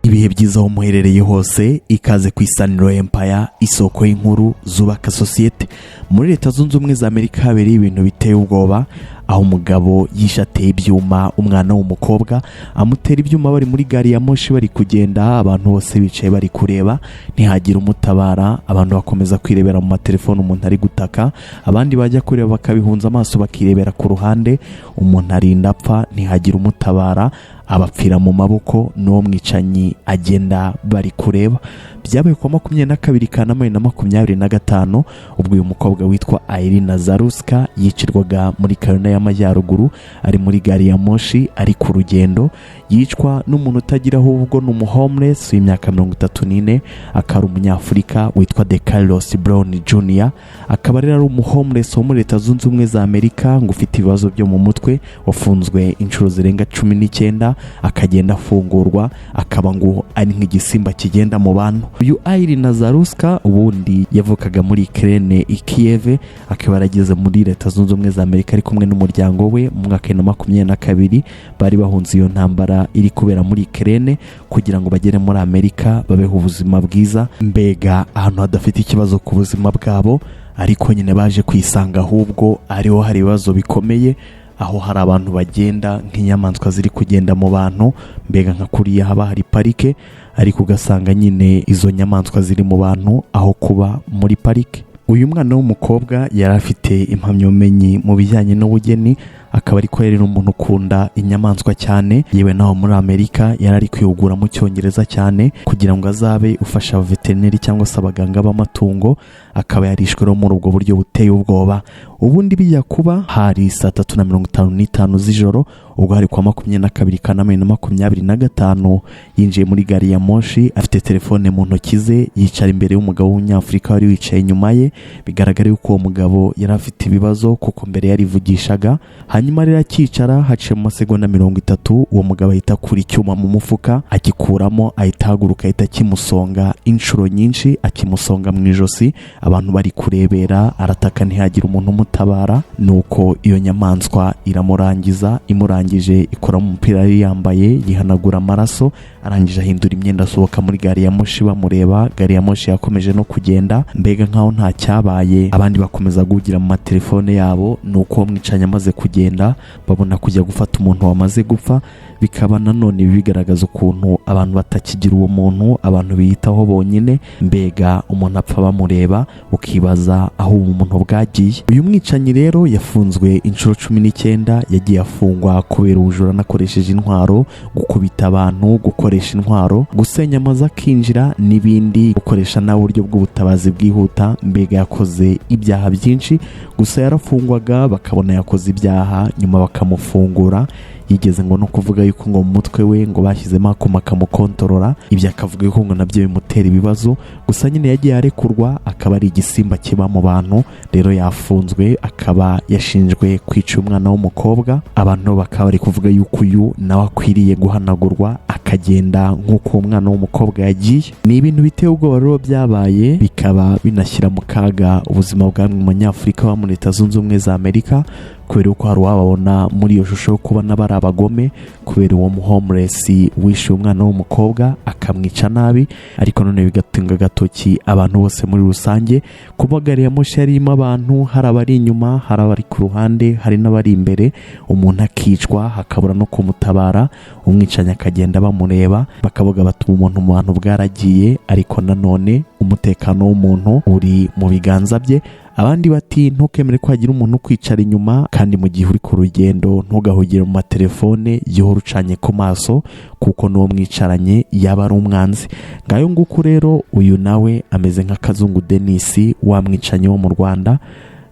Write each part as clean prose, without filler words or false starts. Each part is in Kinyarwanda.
ibihe byiza aho muherereye hose, ikaze ku Isaniro Empire, isoko y'inkuru zubaka sosiyete. Muri Leta Zunze Ubumwe za Amerika habereye ibintu biteye ubwoba, aho umugabo yishateye ibyuma umwana w'umukobwa, amutera ibyuma bari muri gari ya moshi bari kugenda, abantu bose bicaye bari kureba, ntihagira umutabara. Abantu bakomeza kwirebera mu matelefone umuntu ari gutaka, abandi bajya kureba bakabihunza amaso bakirebera ku ruhande, umuntu arinda apfa, ntihagira umutabara, abapfira mu maboko n'uwo mwicanyi agenda bari kureba. Byabaye kwa 22 Kanama 2025 ubwo uyu mukobwa witwa Irina Zaruska yicirwaga muri Carolina y'Amajyaruguru ari muri gari ya moshi ari ku rugendo, yicwa n'umuntu utagira ahubwo n'umuhomeless w'imyaka 34, akari umunyafurika witwa De Carlos Brown Jr. akaba ari umuhomeless wo muri Leta Zunze Ubumwe za Amerika ngo ufite ibibazo byo mu mutwe, wafunzwe inshuro zirenga 19, akagenda afungurwa, akaba ngo ari nk'igisimba kigenda mu bantu. Uyu Irina Zaruska ubundi yavukaga muri Ukraine i Kiev, akaba yarageze muri Leta Zunze Ubumwe za Amerika ari kumwe n'umuryango we mu mwaka wa 2022, bari bahunze iyo ntambara iri kubera muri Ukraine kugira ngo bagere muri Amerika babeho ubuzima bwiza, mbega ahantu hadafite ikibazo ku buzima bwabo. Ariko nyine baje kwisanga ahubwo ariho hari ibibazo bikomeye, aho hari abantu bagenda nk'inyamaswa ziri kugenda mu bantu, mbega nka kuriya haba hari parike, ariko ugasanga nyine izo nyamaswa ziri mu bantu aho kuba muri parike. Uyu mwana w'umukobwa yari afite impamyabumenyi mu bijyanye n'ubugeni, akaba ariko yari n'umuntu ukunda inyamaswa cyane, yewe naho muri Amerika yari ari kwihugura mu Cyongereza cyane kugira ngo azabe ufasha veterineri cyangwa se abaganga b'amatungo, akaba yarishwe muri ubwo buryo buteye ubwoba. Ubundi bijya kuba hari 3:55 z'ijoro, ubwo hari kwa 22 Kanama 2025 yinjiye muri gari ya moshi afite telefone mu ntoki ze, yicara imbere y'umugabo w'umunyafurika wari wicaye inyuma ye. Bigaragara yuko uwo mugabo yari afite ibibazo kuko mbere yarivugishaga, hanyuma rero akicara, haciye mu masegonda 30 uwo mugabo ahita kuri icyuma mu mufuka, akikuramo, ahita haguruka, ahita akimusonga inshuro nyinshi, akimusonga mu ijosi. Abantu bari kurebera, arataka ntihagira umuntu umutabara, nuko iyo nyamaswa iramurangiza. Imurangije ikora mu mupira yari yambaye, yihanagura amaraso, arangije ahindura imyenda asohoka muri gari ya moshi bamureba. Gari ya moshi yakomeje no kugenda, mbega nkaho nta cyabaye. Abandi bakomeza guhugira mu matelefone yabo, nuko mwicanye amaze kugenda babona kujya gufata umuntu wamaze gupfa. Bikaba nanone bigaragaza ukuntu abantu batakigira uwo muntu, abantu biyitaho bonyine, mbega umuntu apfa bamureba, ukibaza aho umuntu bwagiye. Uyu mwicanyi rero yafunzwe inshuro 19, yagiye afungwa kubera ubujura nakoresheje intwaro, gukubita abantu, gukoresha intwaro, gusenya amazu akinjira n'ibindi, gukoresha nawe uburyo bw'ubutabazi bwihuta. Mbega yakoze ibyaha byinshi, gusa yarafungwaga bakabona yakoze ibyaha, nyuma bakamufungura. Yigeze ngo no kuvuga yuko ngo mu mutwe we ngo bashyizemo akuma kamukontorora, ibyo akavuga yuko ngo nabyo bimutera ibibazo. Gusa nyine yagiye arekurwa, akaba ari igisimba kiba mu bantu. Rero yafunzwe, akaba yashinjwe kwica umwana w'umukobwa. Abantu bakaba bari kuvuga yuko uyu nawe akwiriye guhanagurwa, akagenda nk'uko umwana w'umukobwa yagiye. Ni ibintu biteye ubwoba rero byabaye, bikaba binashyira mu kaga ubuzima bwa Munyafurika wa muri Leta Zunze Ubumwe za Amerika, kubera ko hari uwababona muri iyo shusho yo kubona bari abagome, kubera uwo homeless wishe umwana w'umukobwa akamwica nabi. Ariko none bigatunga agatoki abantu bose muri rusange, kuba gari ya moshi yarimo abantu, hari abari inyuma, hari abari ku ruhande, hari n'abari imbere. Umuntu akicwa hakabura no kumutabara, umwicanya akagenda bamureba, bakavuga bati umuntu mu bantu bwaragiye, ariko nanone umutekano w'umuntu uri mu biganza bye. Abandi bati ntukemere ko hagira umuntu kwicara inyuma, kandi mu gihe uri ku rugendo ntugahugire mu matelefone, gihora ucanye ku maso, kuko n'uwo mwicaranye yaba ari umwanzi. Ngayo nguko rero uyu nawe ameze nk'akazungu Denis wamwicanye wo mu Rwanda.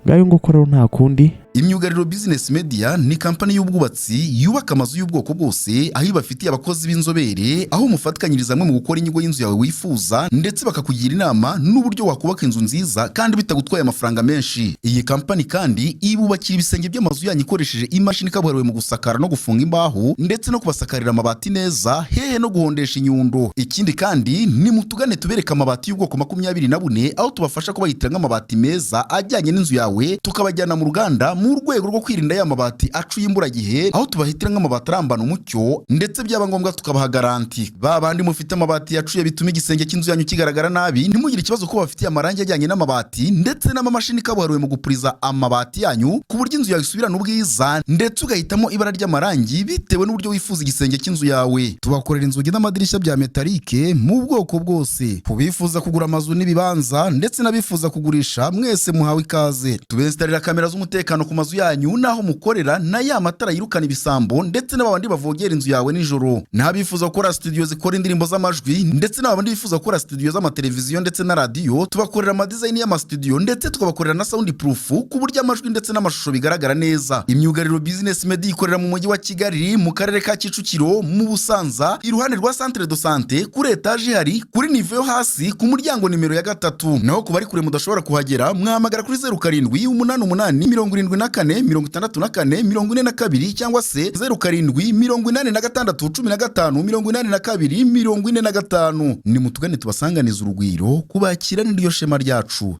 Ngayo nguko rero nta kundi. Imyugariro Business Media ni kampani y'ubwubatsi yubaka amazu y'ubwoko bwose, aho ibafitiye abakozi b'inzobere, aho mufatikanyiriza mu gukora inyigo y'inzu yawe wifuza, ndetse bakakugira inama n'uburyo wakubaka inzu nziza kandi bitagutwaye amafaranga menshi. Iyi kampani kandi ibubakira ibisenge by'amazu yanyu ikoresheje imashini kabuhariwe mu gusakara no gufunga imbaho, ndetse no kubasakarira amabati neza, hehe no guhondesha inyundo. Ikindi kandi ni mutugane tubereka amabati y'ubwoko 24, aho tubafasha kubahitiramo amabati meza ajyanye n'inzu yawe, tukabajyana mu ruganda mu rwego rwo kwirinda ya mabati acuye imburagihe, aho tubahitira nk'amabati arambana umucyo ndetse byaba ngombwa tukabaha garanti. Babandi mufite amabati yacuye bituma igisenge cy'inzu yanyu kigaragara nabi, ntimugire ikibazo ko bafitiye amarangi ajyanye n'amabati ndetse n'amamashini kabuhariwe mu gupuriza amabati yanyu ku buryo inzu yawe isubirana ubwiza ndetse ugahitamo ibara ry'amarangi bitewe n'uburyo wifuza igisenge cy'inzu yawe. Tubakorera inzugi n'amadirishya bya metalike mu bwoko bwose. Kubifuza kugura amazu n'ibibanza ndetse n'abifuza kugurisha, mwese muhawe ikaze. Tubestarira kamera z'umutekano ku mazu yanyu naho mukorera, na ya matara yirukana ibisambo ndetse n'abandi bavogera inzu yawe nijoro. N'abifuza gukora studio zikora indirimbo z'amajwi ndetse n'abandi bifuza gukora studio z'amateleviziyo ndetse na radio, tubakorera amadesign y'amastudio ndetse tukabakorera na sound proof ku buryo amajwi ndetse n'amashusho bigaragara neza. Imyugariro Business Media ikorera mu mujyi wa Kigali, mu karere ka Kicukiro, mu Busanza, iruhande rwa Centre de Santé, kuri etage hari kuri nivo yo hasi ku muryango nimero ya 3. Naho ku bari kure mudashobora kuhagera, mwahamagara kuri 0788864442 cyangwa se 0786151542. Ni mutugane tubasanganiza urugwiro, kubakira n'iryo shema ryacu.